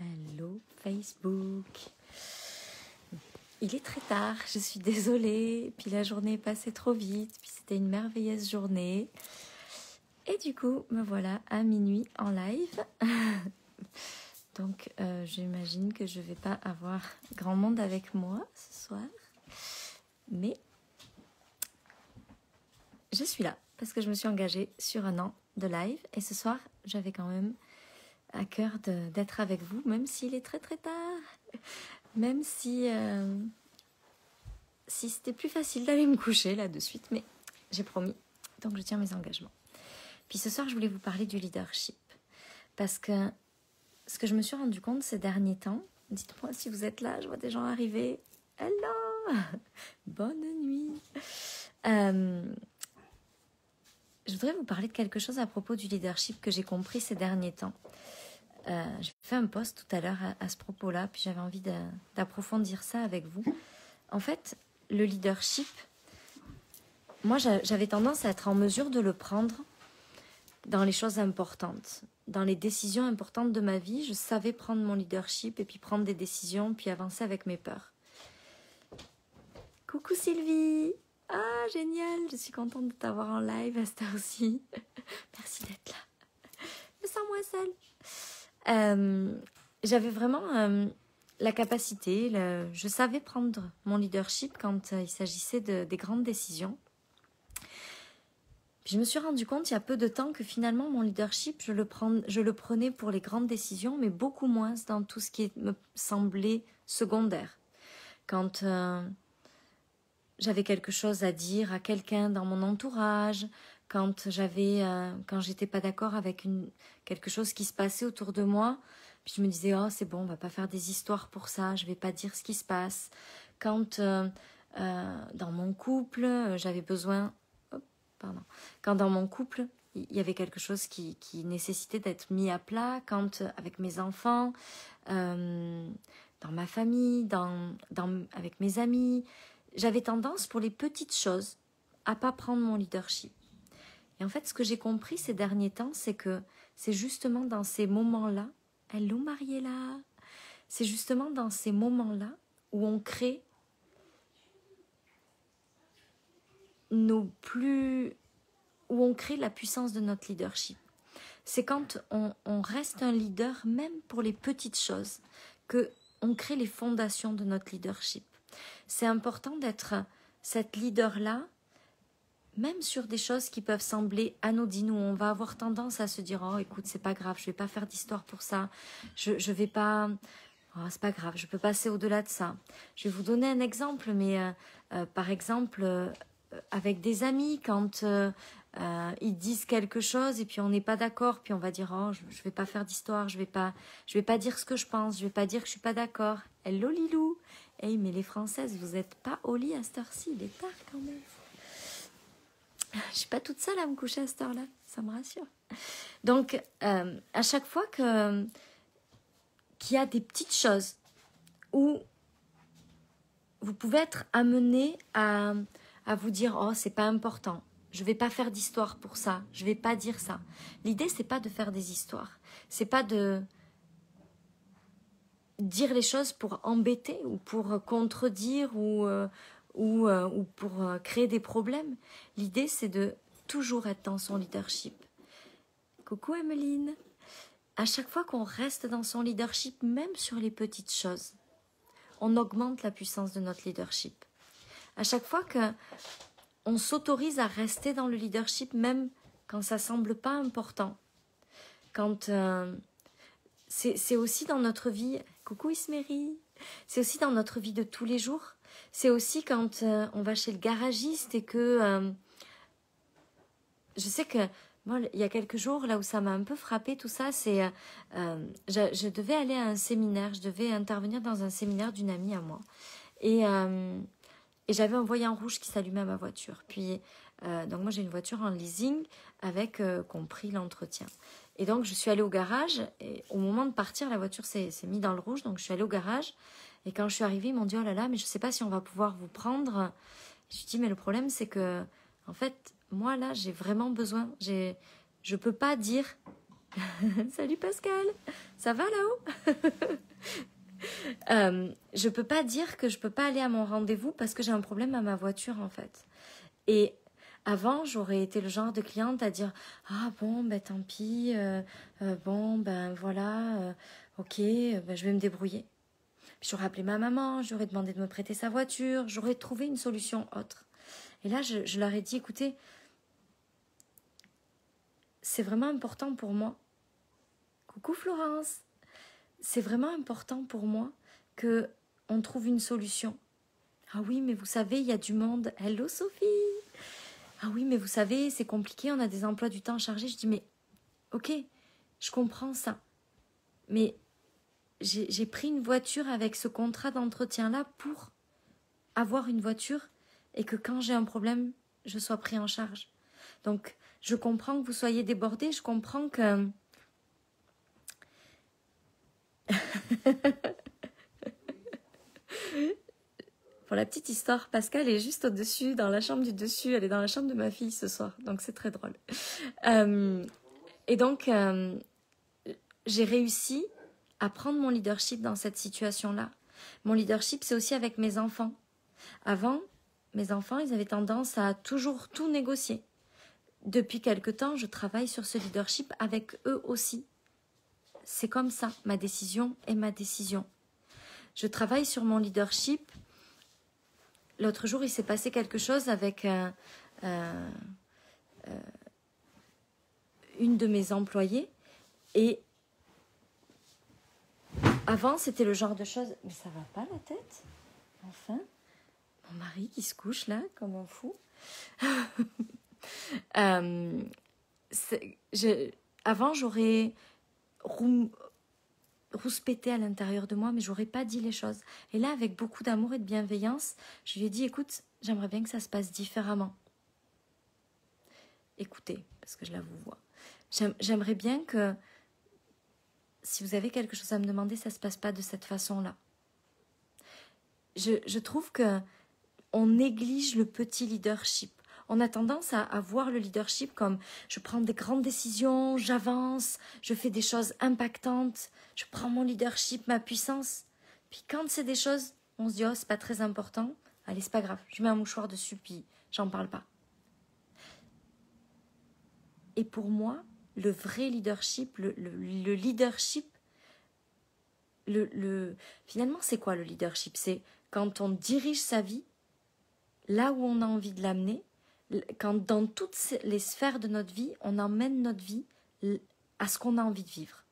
Hello Facebook. Il est très tard, je suis désolée. Puis la journée est passée trop vite. Puis c'était une merveilleuse journée. Et du coup, me voilà à minuit en live. Donc j'imagine que je ne vais pas avoir grand monde avec moi ce soir. Mais je suis là parce que je me suis engagée sur un an de live. Et ce soir, j'avais quand même à cœur d'être avec vous, même s'il est très très tard. Même si c'était plus facile d'aller me coucher là de suite, mais j'ai promis, donc je tiens mes engagements. Puis ce soir, je voulais vous parler du leadership, parce que ce que je me suis rendu compte ces derniers temps, dites-moi si vous êtes là, je vois des gens arriver. Hello, bonne nuit. Je voudrais vous parler de quelque chose à propos du leadership que j'ai compris ces derniers temps. J'ai fait un post tout à l'heure à ce propos-là, puis j'avais envie d'approfondir ça avec vous. En fait, le leadership, moi j'avais tendance à être en mesure de le prendre dans les choses importantes, dans les décisions importantes de ma vie. Je savais prendre mon leadership et puis prendre des décisions, puis avancer avec mes peurs. Coucou Sylvie! Ah, génial! Je suis contente de t'avoir en live à cette heure-ci. Merci d'être là. Je me sens moins seule. J'avais vraiment la capacité, je savais prendre mon leadership quand il s'agissait des grandes décisions. Puis je me suis rendu compte il y a peu de temps que finalement mon leadership, je le prenais pour les grandes décisions, mais beaucoup moins dans tout ce qui me semblait secondaire. Quand j'avais quelque chose à dire à quelqu'un dans mon entourage, quand j'étais pas d'accord avec quelque chose qui se passait autour de moi, puis je me disais, oh c'est bon, on va pas faire des histoires pour ça, je vais pas dire ce qui se passe. Quand dans mon couple, j'avais besoin... Quand dans mon couple, il y avait quelque chose qui nécessitait d'être mis à plat, quand avec mes enfants, dans ma famille, avec mes amis, j'avais tendance pour les petites choses à pas prendre mon leadership. Et en fait, ce que j'ai compris ces derniers temps, c'est que c'est justement dans ces moments-là, hello Mariella, c'est justement dans ces moments-là où on crée où on crée la puissance de notre leadership. C'est quand on reste un leader, même pour les petites choses, qu'on crée les fondations de notre leadership. C'est important d'être cette leader-là, même sur des choses qui peuvent sembler anodines, où on va avoir tendance à se dire « Oh, écoute, c'est pas grave, je vais pas faire d'histoire pour ça, je vais pas... Oh, c'est pas grave, je peux passer au-delà de ça. » Je vais vous donner un exemple, mais par exemple, avec des amis, quand ils disent quelque chose et puis on n'est pas d'accord, puis on va dire « Oh, je vais pas faire d'histoire, je vais pas dire ce que je pense, je vais pas dire que je suis pas d'accord. » Hello Lilou. Hey, mais les Françaises, vous êtes pas au lit à cette heure-ci, il est tard quand même. Je suis pas toute seule à me coucher à cette heure-là, ça me rassure. Donc, à chaque fois qu'il y a des petites choses où vous pouvez être amené à vous dire « Oh, c'est pas important, je vais pas faire d'histoire pour ça, je vais pas dire ça. » L'idée, c'est pas de faire des histoires, c'est pas de dire les choses pour embêter ou pour contredire ou pour créer des problèmes. L'idée, c'est de toujours être dans son leadership. Coucou Emeline. À chaque fois qu'on reste dans son leadership, même sur les petites choses, on augmente la puissance de notre leadership. À chaque fois qu'on s'autorise à rester dans le leadership, même quand ça ne semble pas important, quand c'est aussi dans notre vie... Coucou Isméry. C'est aussi dans notre vie de tous les jours. C'est aussi quand on va chez le garagiste et que... je sais que moi, il y a quelques jours, là où ça m'a un peu frappé, tout ça, c'est... je devais aller à un séminaire, je devais intervenir dans un séminaire d'une amie à moi. Et j'avais un voyant rouge qui s'allumait à ma voiture. Puis, donc moi, j'ai une voiture en leasing avec compris l'entretien. Et donc, je suis allée au garage. Et au moment de partir, la voiture s'est mise dans le rouge. Donc, je suis allée au garage. Et quand je suis arrivée, ils m'ont dit « Oh là là, mais je ne sais pas si on va pouvoir vous prendre. » Je lui ai dit « Mais le problème, c'est que, en fait, moi, là, j'ai vraiment besoin. Je ne peux pas dire Salut Pascal, ça va là-haut? Je peux pas dire que je peux pas aller à mon rendez-vous parce que j'ai un problème à ma voiture en fait. Et avant, j'aurais été le genre de cliente à dire ah bon ben tant pis, bon ben voilà, ok, ben, je vais me débrouiller. Puis j'aurais appelé ma maman, j'aurais demandé de me prêter sa voiture, j'aurais trouvé une solution autre. Et là, je leur ai dit écoutez, c'est vraiment important pour moi. Coucou Florence, c'est vraiment important pour moi que on trouve une solution. Ah oui, mais vous savez, il y a du monde. Hello Sophie. Ah oui, mais vous savez, c'est compliqué, on a des emplois du temps chargés. Je dis, mais ok, je comprends ça. Mais j'ai pris une voiture avec ce contrat d'entretien-là pour avoir une voiture et que quand j'ai un problème, je sois pris en charge. Donc, je comprends que vous soyez débordés, je comprends que... Pour la petite histoire, Pascal est juste au-dessus, dans la chambre du dessus. Elle est dans la chambre de ma fille ce soir, donc c'est très drôle. Et donc, j'ai réussi à prendre mon leadership dans cette situation-là. Mon leadership, c'est aussi avec mes enfants. Avant, mes enfants, ils avaient tendance à toujours tout négocier. Depuis quelque temps, je travaille sur ce leadership avec eux aussi. C'est comme ça, ma décision est ma décision. Je travaille sur mon leadership. L'autre jour, il s'est passé quelque chose avec une de mes employées. Et avant, c'était le genre de choses... Mais ça va pas la tête? Enfin, mon mari qui se couche là, comme un fou. Avant, j'aurais rouspété à l'intérieur de moi, mais j'aurais pas dit les choses. Et là, avec beaucoup d'amour et de bienveillance, je lui ai dit, écoute, j'aimerais bien que ça se passe différemment. Écoutez, parce que je la vous vois. J'aimerais bien que, si vous avez quelque chose à me demander, ça se passe pas de cette façon-là. Je trouve que on néglige le petit leadership. On a tendance à voir le leadership comme je prends des grandes décisions, j'avance, je fais des choses impactantes, je prends mon leadership, ma puissance. Puis quand c'est des choses, on se dit oh c'est pas très important, allez c'est pas grave, je mets un mouchoir dessus puis j'en parle pas. Et pour moi, le vrai leadership, le leadership, finalement c'est quoi le leadership? C'est quand on dirige sa vie là où on a envie de l'amener, quand dans toutes les sphères de notre vie, on emmène notre vie à ce qu'on a envie de vivre.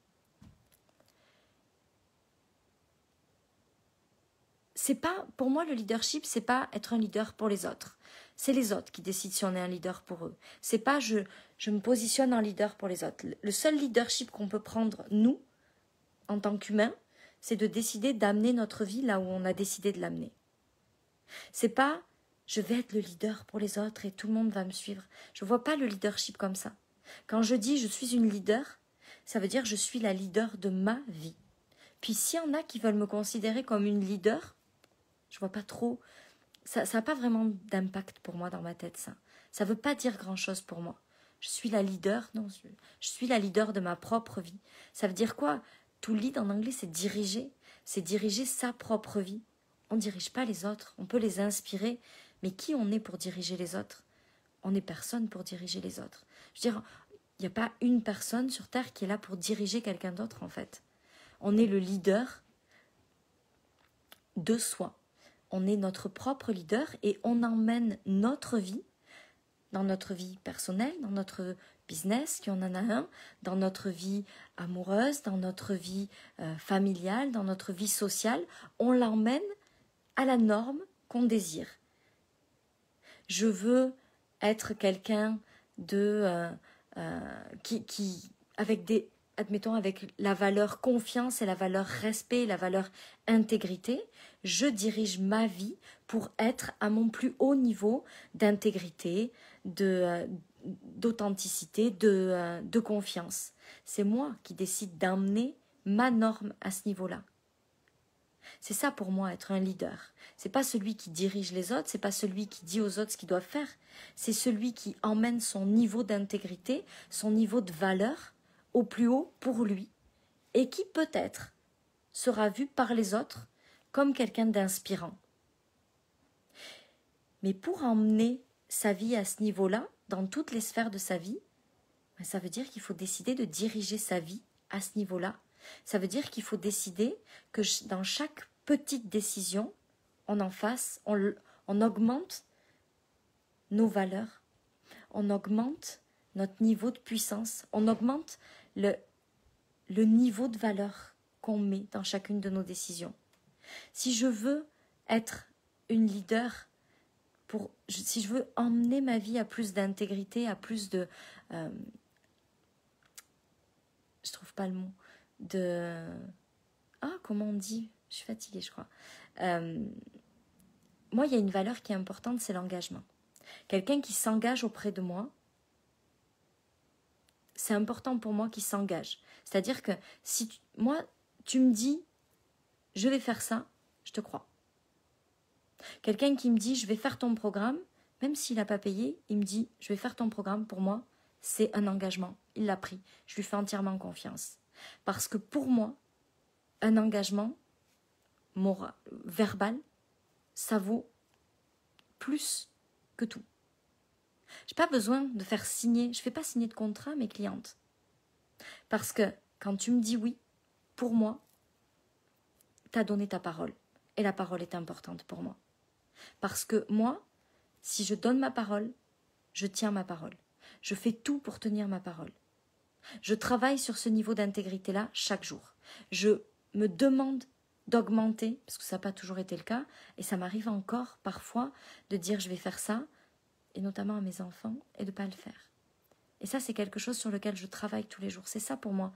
C'est pas, pour moi, le leadership, c'est pas être un leader pour les autres. C'est les autres qui décident si on est un leader pour eux. C'est pas je me positionne en leader pour les autres. Le seul leadership qu'on peut prendre, nous, en tant qu'humains, c'est de décider d'amener notre vie là où on a décidé de l'amener. C'est pas je vais être le leader pour les autres et tout le monde va me suivre. Je ne vois pas le leadership comme ça. Quand je dis je suis une leader, ça veut dire je suis la leader de ma vie. Puis s'il y en a qui veulent me considérer comme une leader, je vois pas trop. Ça n'a pas vraiment d'impact pour moi dans ma tête, ça. Ça ne veut pas dire grand-chose pour moi. Je suis la leader, non, je suis la leader de ma propre vie. Ça veut dire quoi? To lead en anglais, c'est diriger sa propre vie. On ne dirige pas les autres, on peut les inspirer, mais qui on est pour diriger les autres? On n'est personne pour diriger les autres. Je veux dire, il n'y a pas une personne sur Terre qui est là pour diriger quelqu'un d'autre, en fait. On est le leader de soi. On est notre propre leader et on emmène notre vie, dans notre vie personnelle, dans notre business, qui en a un, dans notre vie amoureuse, dans notre vie familiale, dans notre vie sociale, on l'emmène à la norme qu'on désire. Je veux être quelqu'un de qui avec des, admettons, avec la valeur confiance et la valeur respect, la valeur intégrité, je dirige ma vie pour être à mon plus haut niveau d'intégrité, d'authenticité, de confiance. C'est moi qui décide d'emmener ma norme à ce niveau-là. C'est ça pour moi être un leader. C'est pas celui qui dirige les autres, c'est pas celui qui dit aux autres ce qu'ils doivent faire. C'est celui qui emmène son niveau d'intégrité, son niveau de valeur au plus haut pour lui et qui peut-être sera vu par les autres comme quelqu'un d'inspirant. Mais pour emmener sa vie à ce niveau-là, dans toutes les sphères de sa vie, ça veut dire qu'il faut décider de diriger sa vie à ce niveau-là. Ça veut dire qu'il faut décider que dans chaque petite décision, on en fasse, on augmente nos valeurs, on augmente notre niveau de puissance, on augmente le niveau de valeur qu'on met dans chacune de nos décisions. Si je veux être une leader, si je veux emmener ma vie à plus d'intégrité, à plus de... je trouve pas le mot. Comment on dit? Je suis fatiguée, je crois. Moi, il y a une valeur qui est importante, c'est l'engagement. Quelqu'un qui s'engage auprès de moi, c'est important pour moi qu'il s'engage. C'est-à-dire que si tu me dis, je vais faire ça, je te crois. Quelqu'un qui me dit, je vais faire ton programme, même s'il n'a pas payé, il me dit, je vais faire ton programme, pour moi, c'est un engagement. Il l'a pris. Je lui fais entièrement confiance. Parce que pour moi, un engagement verbal, ça vaut plus que tout. Je n'ai pas besoin de faire signer, je ne fais pas signer de contrat à mes clientes. Parce que quand tu me dis oui, pour moi, tu as donné ta parole. Et la parole est importante pour moi. Parce que moi, si je donne ma parole, je tiens ma parole. Je fais tout pour tenir ma parole. Je travaille sur ce niveau d'intégrité-là chaque jour. Je me demande d'augmenter, parce que ça n'a pas toujours été le cas, et ça m'arrive encore parfois de dire je vais faire ça, et notamment à mes enfants, et de ne pas le faire. Et ça, c'est quelque chose sur lequel je travaille tous les jours. C'est ça pour moi,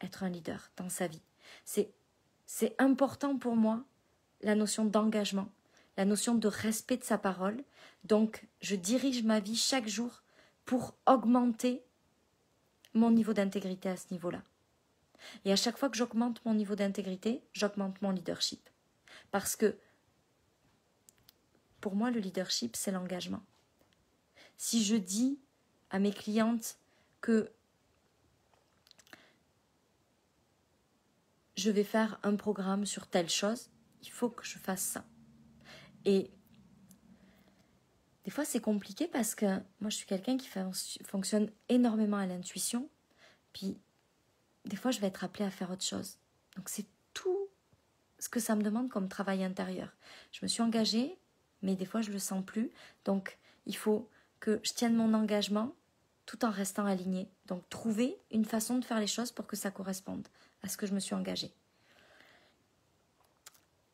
être un leader dans sa vie. C'est important pour moi, la notion d'engagement, la notion de respect de sa parole. Donc, je dirige ma vie chaque jour pour augmenter mon niveau d'intégrité à ce niveau-là. Et à chaque fois que j'augmente mon niveau d'intégrité, j'augmente mon leadership. Parce que, pour moi, le leadership, c'est l'engagement. Si je dis à mes clientes que je vais faire un programme sur telle chose, il faut que je fasse ça. Et des fois, c'est compliqué parce que moi, je suis quelqu'un qui fonctionne énormément à l'intuition. Puis, des fois, je vais être appelée à faire autre chose. Donc, c'est tout ce que ça me demande comme travail intérieur. Je me suis engagée, mais des fois, je ne le sens plus. Donc, il faut que je tienne mon engagement tout en restant alignée. Donc, trouver une façon de faire les choses pour que ça corresponde à ce que je me suis engagée.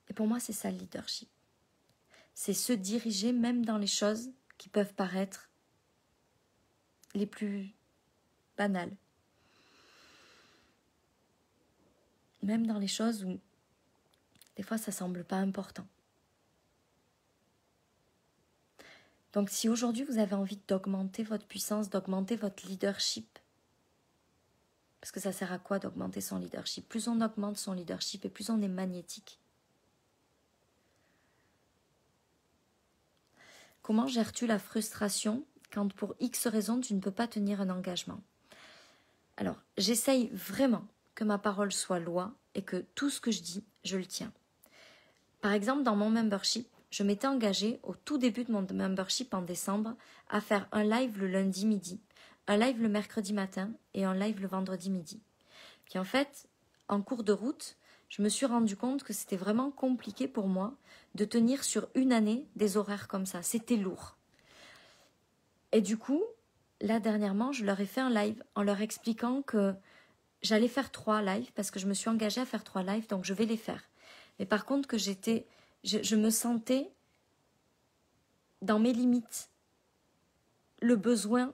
Et pour moi, c'est ça le leadership. C'est se diriger même dans les choses qui peuvent paraître les plus banales. Même dans les choses où des fois ça semble pas important. Donc si aujourd'hui vous avez envie d'augmenter votre puissance, d'augmenter votre leadership, parce que ça sert à quoi d'augmenter son leadership? Plus on augmente son leadership et plus on est magnétique. Comment gères-tu la frustration quand pour X raisons tu ne peux pas tenir un engagement? Alors, j'essaye vraiment que ma parole soit loi et que tout ce que je dis, je le tiens. Par exemple, dans mon membership, je m'étais engagée au tout début de mon membership en décembre à faire un live le lundi midi, un live le mercredi matin et un live le vendredi midi. Puis en fait, en cours de route, je me suis rendu compte que c'était vraiment compliqué pour moi de tenir sur une année des horaires comme ça. C'était lourd. Et du coup, là dernièrement, je leur ai fait un live en leur expliquant que j'allais faire 3 lives parce que je me suis engagée à faire 3 lives, donc je vais les faire. Mais par contre que je me sentais dans mes limites, le besoin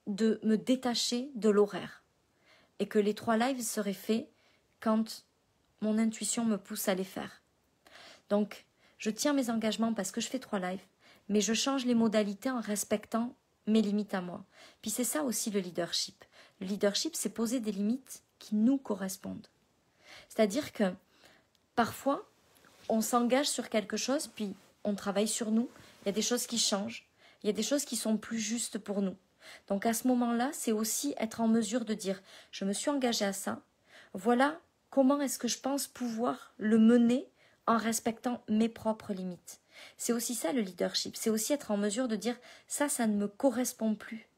de me détacher de l'horaire. Et que les 3 lives seraient faits quand mon intuition me pousse à les faire. Donc, je tiens mes engagements parce que je fais 3 lives, mais je change les modalités en respectant mes limites à moi. Puis c'est ça aussi le leadership. Le leadership, c'est poser des limites qui nous correspondent. C'est-à-dire que parfois, on s'engage sur quelque chose, puis on travaille sur nous. Il y a des choses qui changent. Il y a des choses qui sont plus justes pour nous. Donc à ce moment-là, c'est aussi être en mesure de dire, je me suis engagée à ça, voilà comment est-ce que je pense pouvoir le mener en respectant mes propres limites. C'est aussi ça le leadership, c'est aussi être en mesure de dire, ça ne me correspond plus.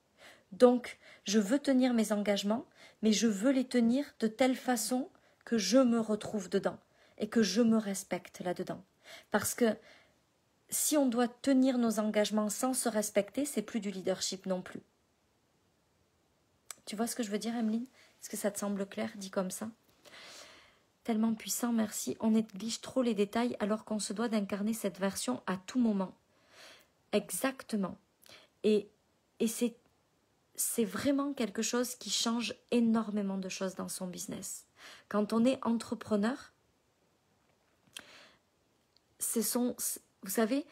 Donc, je veux tenir mes engagements, mais je veux les tenir de telle façon que je me retrouve dedans et que je me respecte là-dedans. Parce que si on doit tenir nos engagements sans se respecter, c'est plus du leadership non plus. Tu vois ce que je veux dire, Emeline? Est-ce que ça te semble clair, dit comme ça? Tellement puissant, merci. On néglige trop les détails alors qu'on se doit d'incarner cette version à tout moment. Exactement. Et c'est vraiment quelque chose qui change énormément de choses dans son business. Quand on est entrepreneur, vous savez,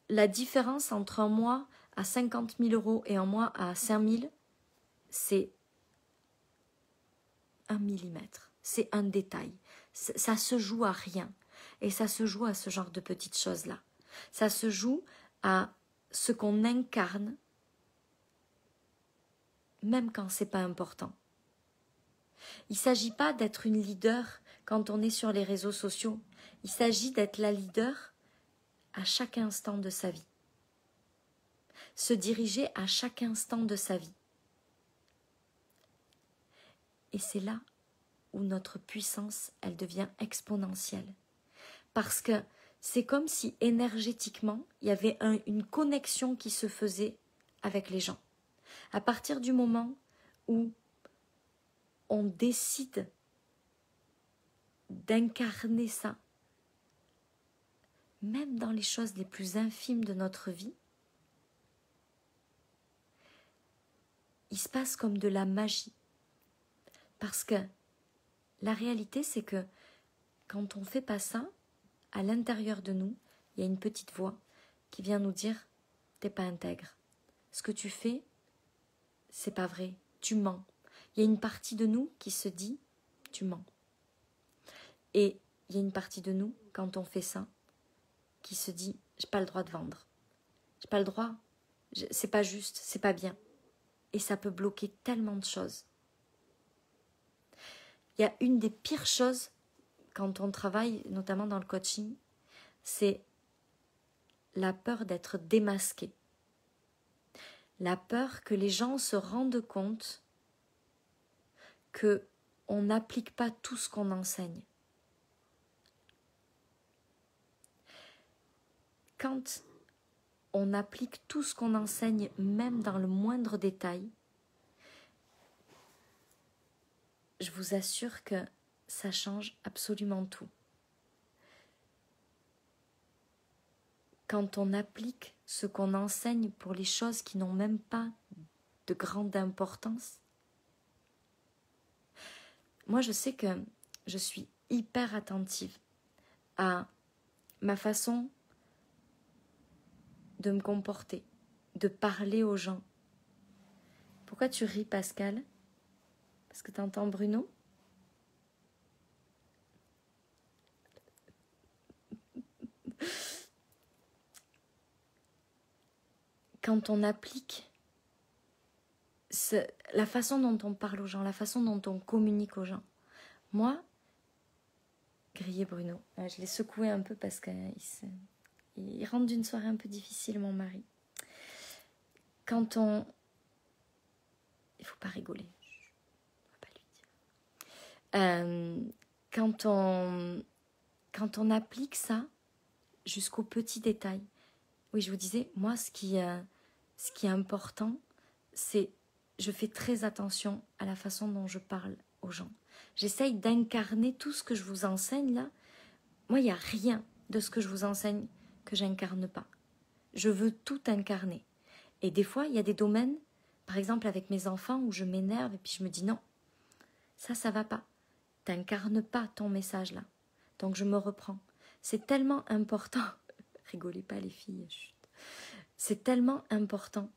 la différence entre un mois à 50 000 euros et un mois à 5 000, c'est 1 millimètre, c'est un détail. Ça se joue à rien. Et ça se joue à ce genre de petites choses-là. Ça se joue à ce qu'on incarne, même quand c'est pas important. Il ne s'agit pas d'être une leader quand on est sur les réseaux sociaux. Il s'agit d'être la leader à chaque instant de sa vie. Se diriger à chaque instant de sa vie. Et c'est là où notre puissance, elle devient exponentielle. Parce que c'est comme si énergétiquement, il y avait une connexion qui se faisait avec les gens. À partir du moment où on décide d'incarner ça, même dans les choses les plus infimes de notre vie, il se passe comme de la magie. Parce que la réalité, c'est que quand on ne fait pas ça, à l'intérieur de nous, il y a une petite voix qui vient nous dire « t'es pas intègre. Ce que tu fais, c'est pas vrai. Tu mens. » Il y a une partie de nous qui se dit « tu mens. » Et il y a une partie de nous, quand on fait ça, qui se dit « j'ai pas le droit de vendre. J'ai pas le droit. C'est pas juste. C'est pas bien. » Et ça peut bloquer tellement de choses. Il y a une des pires choses quand on travaille, notamment dans le coaching, c'est la peur d'être démasqué. La peur que les gens se rendent compte qu'on n'applique pas tout ce qu'on enseigne. Quand on applique tout ce qu'on enseigne, même dans le moindre détail, je vous assure que ça change absolument tout. Quand on applique ce qu'on enseigne pour les choses qui n'ont même pas de grande importance, moi je sais que je suis hyper attentive à ma façon de me comporter, de parler aux gens. Pourquoi tu ris, Pascal? Parce que tu entends Bruno? Quand on applique la façon dont on parle aux gens, la façon dont on communique aux gens. Moi, grillé Bruno, je l'ai secoué un peu parce qu'il rentre d'une soirée un peu difficile, mon mari. Quand on... Il ne faut pas rigoler, on va pas lui dire. Quand on applique ça jusqu'aux petits détails, oui, je vous disais, moi, ce qui est important, c'est je fais très attention à la façon dont je parle aux gens. J'essaye d'incarner tout ce que je vous enseigne là. Moi, il n'y a rien de ce que je vous enseigne que j'incarne pas. Je veux tout incarner. Et des fois, il y a des domaines, par exemple avec mes enfants, où je m'énerve et puis je me dis non, ça va pas. T'incarnes pas ton message là. Donc je me reprends. C'est tellement important. Rigolez pas les filles. Chut. C'est tellement important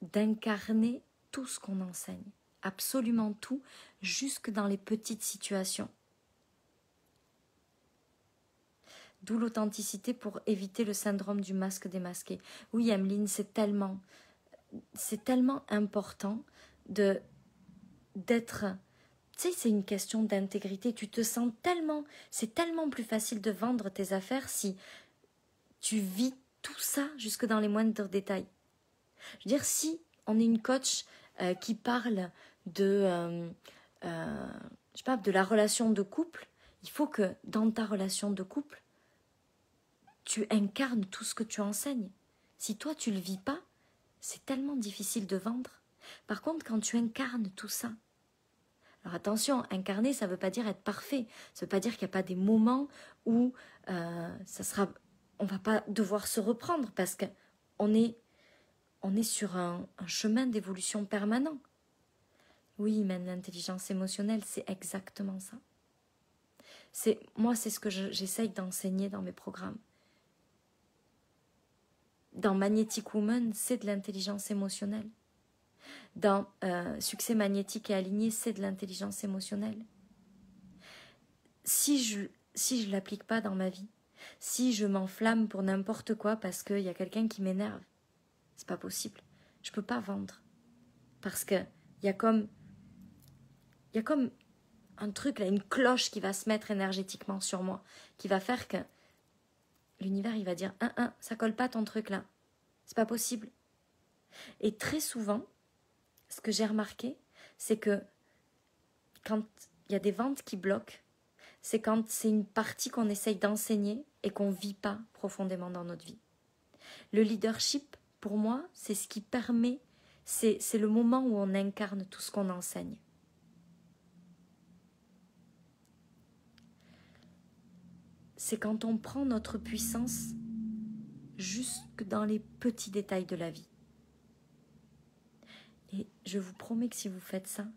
d'incarner tout ce qu'on enseigne, absolument tout, jusque dans les petites situations. D'où l'authenticité pour éviter le syndrome du masque démasqué. Oui, Emeline, c'est tellement important d'être... Tu sais, c'est une question d'intégrité. Tu te sens tellement... C'est tellement plus facile de vendre tes affaires si tu vis tout ça jusque dans les moindres détails. Je veux dire, si on est une coach qui parle de, je sais pas, de la relation de couple, il faut que dans ta relation de couple, tu incarnes tout ce que tu enseignes. Si toi, tu ne le vis pas, c'est tellement difficile de vendre. Par contre, quand tu incarnes tout ça, alors attention, incarner, ça ne veut pas dire être parfait. Ça ne veut pas dire qu'il n'y a pas des moments où on ne va pas devoir se reprendre parce qu'on est sur un chemin d'évolution permanent. Oui, mais l'intelligence émotionnelle, c'est exactement ça. Moi, c'est ce que j'essaye d'enseigner dans mes programmes. Dans Magnetic Woman, c'est de l'intelligence émotionnelle. Dans Succès magnétique et aligné, c'est de l'intelligence émotionnelle. Si je l'applique pas dans ma vie, si je m'enflamme pour n'importe quoi parce qu'il y a quelqu'un qui m'énerve, c'est pas possible. Je peux pas vendre. Parce que il y a comme un truc là, une cloche qui va se mettre énergétiquement sur moi, qui va faire que l'univers il va dire ça colle pas ton truc là. C'est pas possible. Et très souvent, ce que j'ai remarqué, c'est que quand il y a des ventes qui bloquent, c'est quand c'est une partie qu'on essaye d'enseigner et qu'on ne vit pas profondément dans notre vie. Le leadership, pour moi, c'est ce qui permet, c'est le moment où on incarne tout ce qu'on enseigne. C'est quand on prend notre puissance jusque dans les petits détails de la vie. Et je vous promets que si vous faites ça,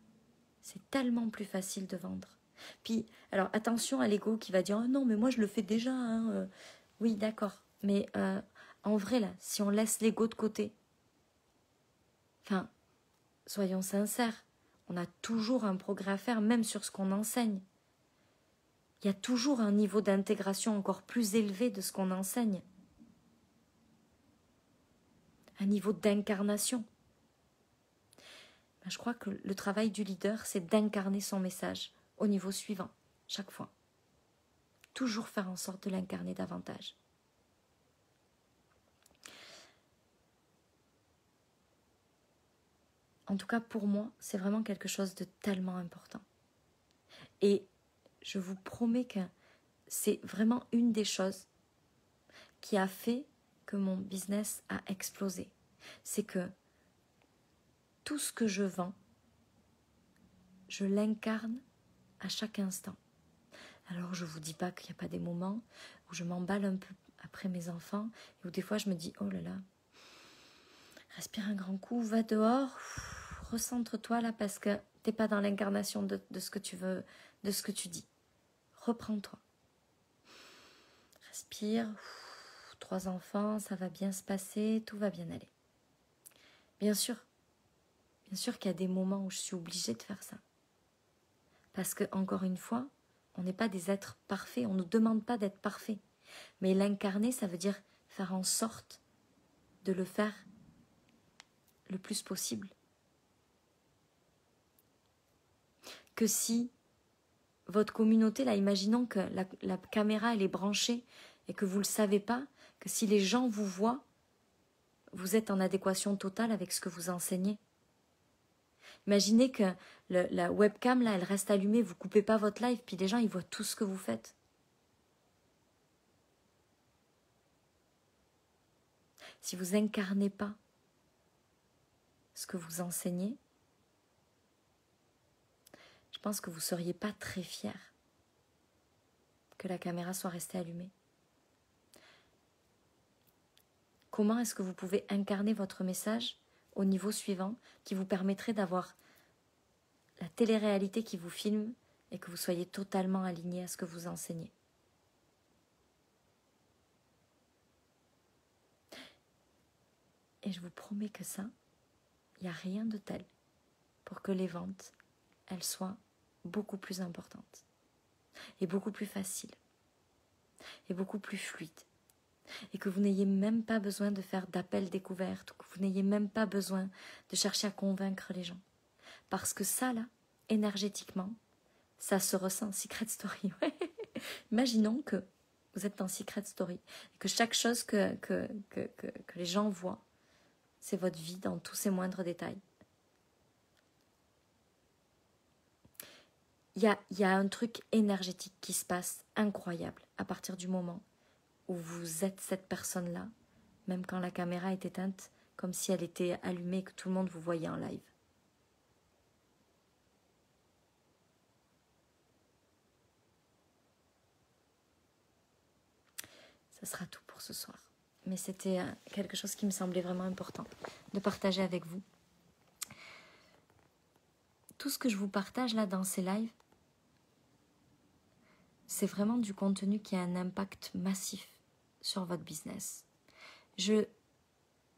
c'est tellement plus facile de vendre. Puis, alors attention à l'ego qui va dire « Oh non, mais moi je le fais déjà. Hein. » Oui, d'accord. Mais en vrai, là, si on laisse l'ego de côté, enfin, soyons sincères, on a toujours un progrès à faire, même sur ce qu'on enseigne. Il y a toujours un niveau d'intégration encore plus élevé de ce qu'on enseigne. Un niveau d'incarnation. Je crois que le travail du leader, c'est d'incarner son message au niveau suivant, chaque fois. Toujours faire en sorte de l'incarner davantage. En tout cas, pour moi, c'est vraiment quelque chose de tellement important. Et je vous promets que c'est vraiment une des choses qui a fait que mon business a explosé. C'est que tout ce que je vends, je l'incarne à chaque instant. Alors je ne vous dis pas qu'il n'y a pas des moments où je m'emballe un peu après mes enfants et où des fois je me dis « Oh là là, respire un grand coup, va dehors, recentre-toi là parce que tu n'es pas dans l'incarnation de ce que tu veux, de ce que tu dis. Reprends-toi. Respire, 3 enfants, ça va bien se passer, tout va bien aller. » Bien sûr qu'il y a des moments où je suis obligée de faire ça. Parce que, encore une fois, on n'est pas des êtres parfaits, on ne nous demande pas d'être parfaits. Mais l'incarner, ça veut dire faire en sorte de le faire le plus possible. Que si votre communauté, là, imaginons que la caméra, elle est branchée et que vous ne le savez pas, que si les gens vous voient, vous êtes en adéquation totale avec ce que vous enseignez. Imaginez que la webcam, là, elle reste allumée, vous ne coupez pas votre live, puis les gens, ils voient tout ce que vous faites. Si vous n'incarnez pas ce que vous enseignez, je pense que vous ne seriez pas très fiers que la caméra soit restée allumée. Comment est-ce que vous pouvez incarner votre message au niveau suivant qui vous permettrait d'avoir la télé-réalité qui vous filme et que vous soyez totalement aligné à ce que vous enseignez? Et je vous promets que ça, il n'y a rien de tel pour que les ventes, elles soient beaucoup plus importantes et beaucoup plus faciles. est beaucoup plus fluide. Et que vous n'ayez même pas besoin de faire d'appel découverte, que vous n'ayez même pas besoin de chercher à convaincre les gens. Parce que ça, là, énergétiquement, ça se ressent. Secret Story, ouais. Imaginons que vous êtes dans Secret Story, et que chaque chose que les gens voient, c'est votre vie dans tous ses moindres détails. Il y a un truc énergétique qui se passe incroyable à partir du moment où vous êtes cette personne-là, même quand la caméra est éteinte, comme si elle était allumée et que tout le monde vous voyait en live. Ça sera tout pour ce soir. Mais c'était quelque chose qui me semblait vraiment important de partager avec vous. Tout ce que je vous partage là dans ces lives, c'est vraiment du contenu qui a un impact massif sur votre business. Je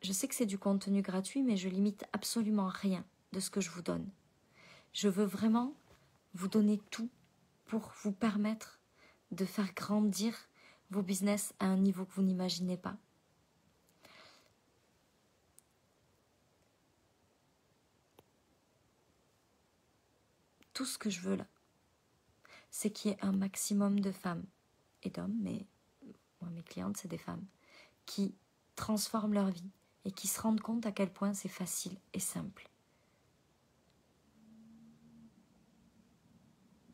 sais que c'est du contenu gratuit, mais je limite absolument rien de ce que je vous donne. Je veux vraiment vous donner tout pour vous permettre de faire grandir vos business à un niveau que vous n'imaginez pas. Tout ce que je veux là, c'est qu'il y ait un maximum de femmes et d'hommes, mais moi, mes clientes, c'est des femmes, qui transforment leur vie et qui se rendent compte à quel point c'est facile et simple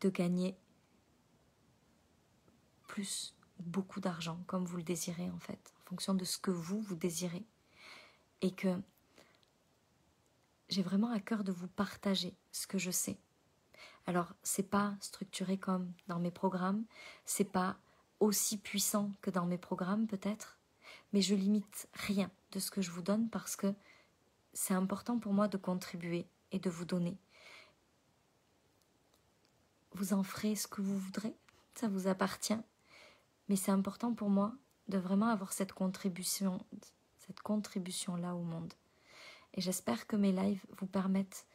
de gagner plus ou beaucoup d'argent, comme vous le désirez en fait, en fonction de ce que vous désirez. Et que j'ai vraiment à cœur de vous partager ce que je sais. Alors, c'est pas structuré comme dans mes programmes, c'est pas aussi puissant que dans mes programmes peut-être, mais je limite rien de ce que je vous donne parce que c'est important pour moi de contribuer et de vous donner. Vous en ferez ce que vous voudrez, ça vous appartient, mais c'est important pour moi de vraiment avoir cette contribution-là au monde. Et j'espère que mes lives vous permettent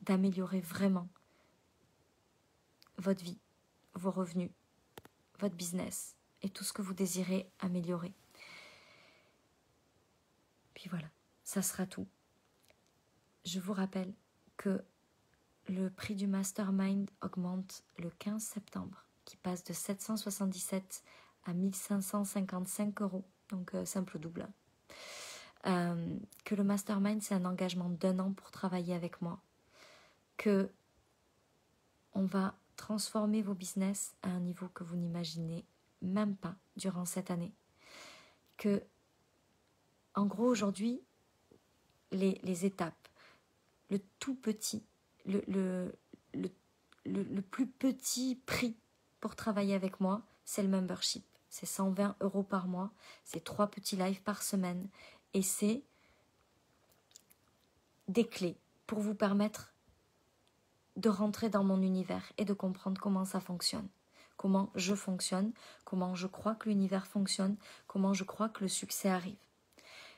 d'améliorer vraiment votre vie, vos revenus, votre business et tout ce que vous désirez améliorer. Puis voilà, ça sera tout. Je vous rappelle que le prix du Mastermind augmente le 15 septembre, qui passe de 777 à 1555 €, donc simple double. Que le Mastermind, c'est un engagement d'1 an pour travailler avec moi. Que on va transformer vos business à un niveau que vous n'imaginez même pas durant cette année. Que, en gros, aujourd'hui, les étapes, le tout petit, le plus petit prix pour travailler avec moi, c'est le membership. C'est 120 € par mois, c'est 3 petits lives par semaine et c'est des clés pour vous permettre de rentrer dans mon univers et de comprendre comment ça fonctionne, comment je fonctionne, comment je crois que l'univers fonctionne, comment je crois que le succès arrive.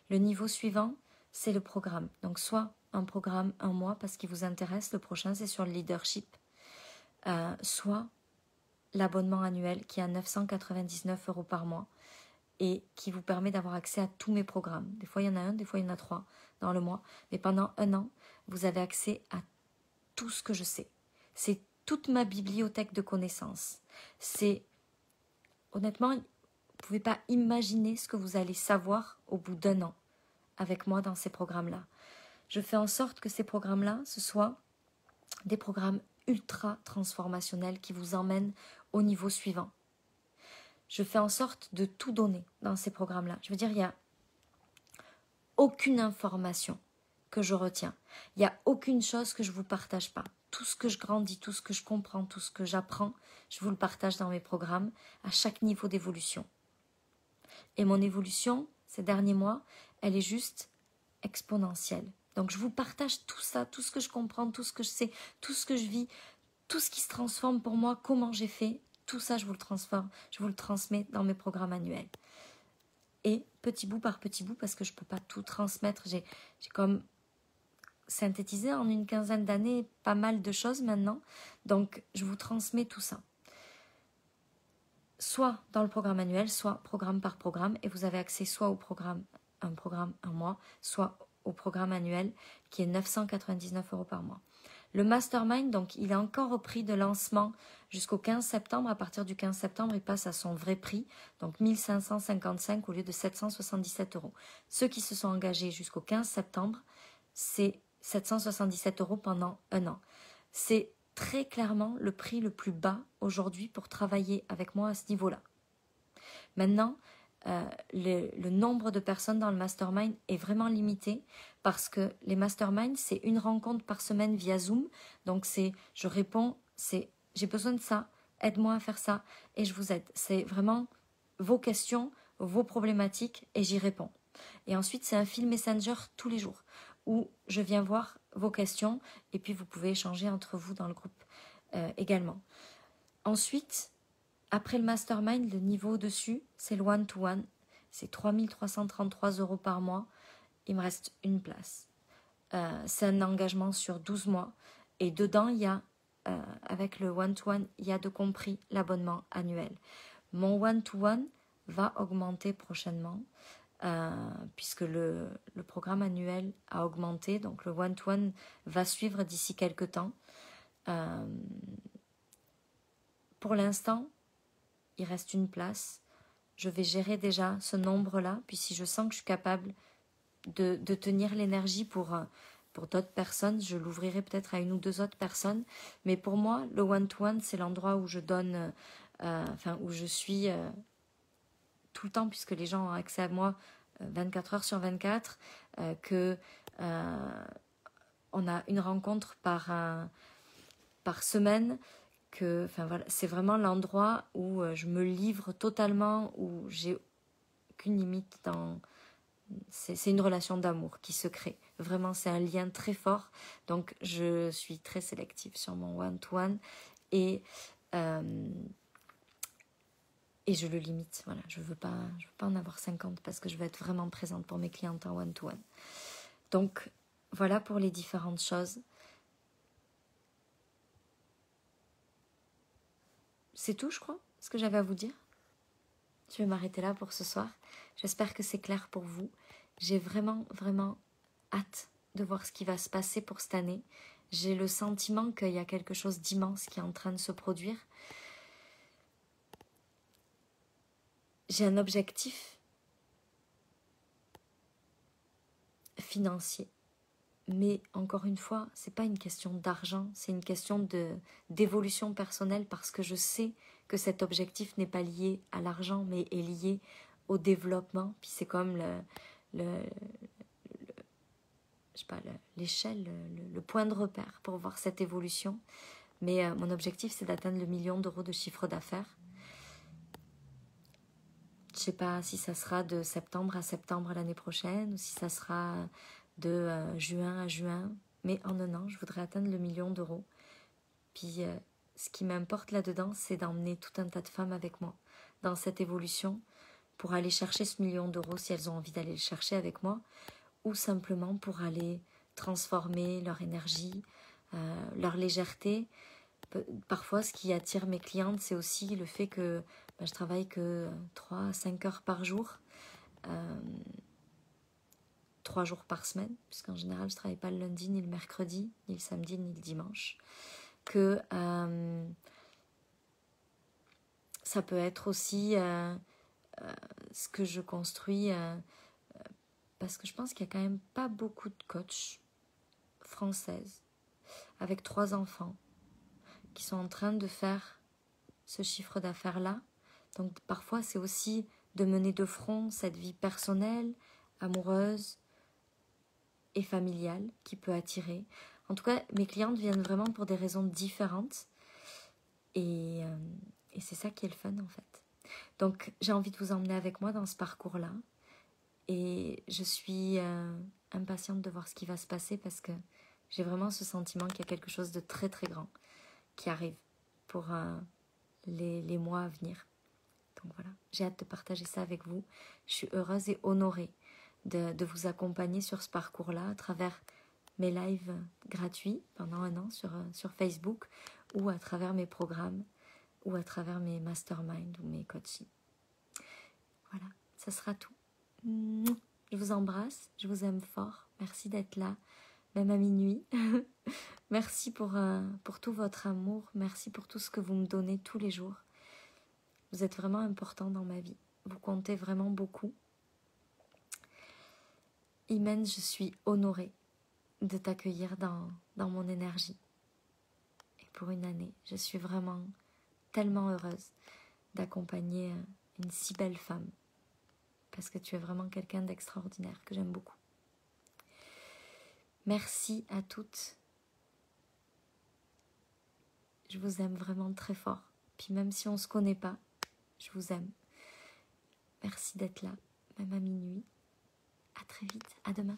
Le niveau suivant, c'est le programme. Donc soit un programme 1 mois parce qu'il vous intéresse, le prochain c'est sur le leadership, soit l'abonnement annuel qui est à 999 € par mois et qui vous permet d'avoir accès à tous mes programmes. Des fois il y en a 1, des fois il y en a 3 dans le mois, mais pendant 1 an, vous avez accès à tout ce que je sais. C'est toute ma bibliothèque de connaissances. C'est, honnêtement, vous ne pouvez pas imaginer ce que vous allez savoir au bout d'1 an avec moi dans ces programmes-là. Je fais en sorte que ces programmes-là, ce soient des programmes ultra transformationnels qui vous emmènent au niveau suivant. Je fais en sorte de tout donner dans ces programmes-là. Je veux dire, il n'y a aucune information que je retiens. Il n'y a aucune chose que je ne vous partage pas. Tout ce que je grandis, tout ce que je comprends, tout ce que j'apprends, je vous le partage dans mes programmes à chaque niveau d'évolution. Et mon évolution, ces derniers mois, elle est juste exponentielle. Donc je vous partage tout ça, tout ce que je comprends, tout ce que je sais, tout ce que je vis, tout ce qui se transforme pour moi, comment j'ai fait, tout ça je vous le transforme, je vous le transmets dans mes programmes annuels. Et petit bout par petit bout, parce que je ne peux pas tout transmettre, j'ai comme synthétisé en une quinzaine d'années pas mal de choses maintenant, donc je vous transmets tout ça. soit dans le programme annuel, soit programme par programme, et vous avez accès soit au programme un mois, soit au programme annuel qui est 999 € par mois. Le mastermind, donc, il est encore au prix de lancement jusqu'au 15 septembre. À partir du 15 septembre, il passe à son vrai prix, donc 1555 au lieu de 777 €. Ceux qui se sont engagés jusqu'au 15 septembre, c'est 777 € pendant un an. C'est très clairement le prix le plus bas aujourd'hui pour travailler avec moi à ce niveau-là. Maintenant, le nombre de personnes dans le mastermind est vraiment limité parce que les masterminds, c'est une rencontre par semaine via Zoom. Donc, je réponds, j'ai besoin de ça, aide-moi à faire ça et je vous aide. C'est vraiment vos questions, vos problématiques et j'y réponds. Et ensuite, c'est un fil Messenger tous les jours où je viens voir vos questions et puis vous pouvez échanger entre vous dans le groupe également. Ensuite, après le mastermind, le niveau au-dessus, c'est le one-to-one. C'est 3333 € par mois. Il me reste une place. C'est un engagement sur 12 mois. Et dedans, il y a, avec le one-to-one, il y a de compris l'abonnement annuel. Mon one-to-one va augmenter prochainement, puisque le programme annuel a augmenté. Donc le one-to-one va suivre d'ici quelques temps. Pour l'instant, il reste une place. Je vais gérer déjà ce nombre-là. Puis si je sens que je suis capable de tenir l'énergie pour d'autres personnes, je l'ouvrirai peut-être à une ou deux autres personnes. Mais pour moi, le one-to-one, c'est l'endroit où je donne, où je suis tout le temps, puisque les gens ont accès à moi 24 heures sur 24, on a une rencontre par semaine, voilà, c'est vraiment l'endroit où je me livre totalement, où j'ai aucune limite c'est une relation d'amour qui se crée. Vraiment, c'est un lien très fort. Donc, je suis très sélective sur mon one-to-one et je le limite. Voilà, je veux pas en avoir 50 parce que je veux être vraiment présente pour mes clientes en one-to-one. Donc, voilà pour les différentes choses. C'est tout, je crois, ce que j'avais à vous dire. Je vais m'arrêter là pour ce soir. J'espère que c'est clair pour vous. J'ai vraiment, vraiment hâte de voir ce qui va se passer pour cette année. J'ai le sentiment qu'il y a quelque chose d'immense qui est en train de se produire. J'ai un objectif financier. Mais encore une fois, c'est pas une question d'argent, c'est une question d'évolution personnelle parce que je sais que cet objectif n'est pas lié à l'argent, mais est lié au développement. Puis c'est comme l'échelle, le point de repère pour voir cette évolution. Mais mon objectif, c'est d'atteindre le 1 million d'euros de chiffre d'affaires. Je sais pas si ça sera de septembre à septembre l'année prochaine ou si ça sera de juin à juin, mais en un an, je voudrais atteindre le 1 million d'euros. Puis, ce qui m'importe là-dedans, c'est d'emmener tout un tas de femmes avec moi dans cette évolution pour aller chercher ce 1 million d'euros si elles ont envie d'aller le chercher avec moi, ou simplement pour aller transformer leur énergie, leur légèreté. Parfois, ce qui attire mes clientes, c'est aussi le fait que je travaille que 3 à 5 heures par jour. 3 jours par semaine, puisqu'en général je ne travaille pas le lundi, ni le mercredi, ni le samedi, ni le dimanche, que ça peut être aussi ce que je construis, parce que je pense qu'il n'y a quand même pas beaucoup de coachs françaises avec 3 enfants qui sont en train de faire ce chiffre d'affaires-là. Donc parfois c'est aussi de mener de front cette vie personnelle, amoureuse, et familiale qui peut attirer. En tout cas, mes clientes viennent vraiment pour des raisons différentes et c'est ça qui est le fun en fait. Donc j'ai envie de vous emmener avec moi dans ce parcours-là et je suis impatiente de voir ce qui va se passer parce que j'ai vraiment ce sentiment qu'il y a quelque chose de très très grand qui arrive pour les mois à venir. Donc voilà, j'ai hâte de partager ça avec vous. Je suis heureuse et honorée de vous accompagner sur ce parcours-là à travers mes lives gratuits pendant un an sur Facebook ou à travers mes programmes ou à travers mes masterminds ou mes coachings. Voilà, ça sera tout. Je vous embrasse, je vous aime fort. Merci d'être là, même à minuit. Merci pour tout votre amour. Merci pour tout ce que vous me donnez tous les jours. Vous êtes vraiment important dans ma vie. Vous comptez vraiment beaucoup. Imen, je suis honorée de t'accueillir dans mon énergie. Et pour une année, je suis vraiment tellement heureuse d'accompagner une si belle femme. Parce que tu es vraiment quelqu'un d'extraordinaire, que j'aime beaucoup. Merci à toutes. Je vous aime vraiment très fort. Puis même si on ne se connaît pas, je vous aime. Merci d'être là, même à minuit. À très vite, à demain.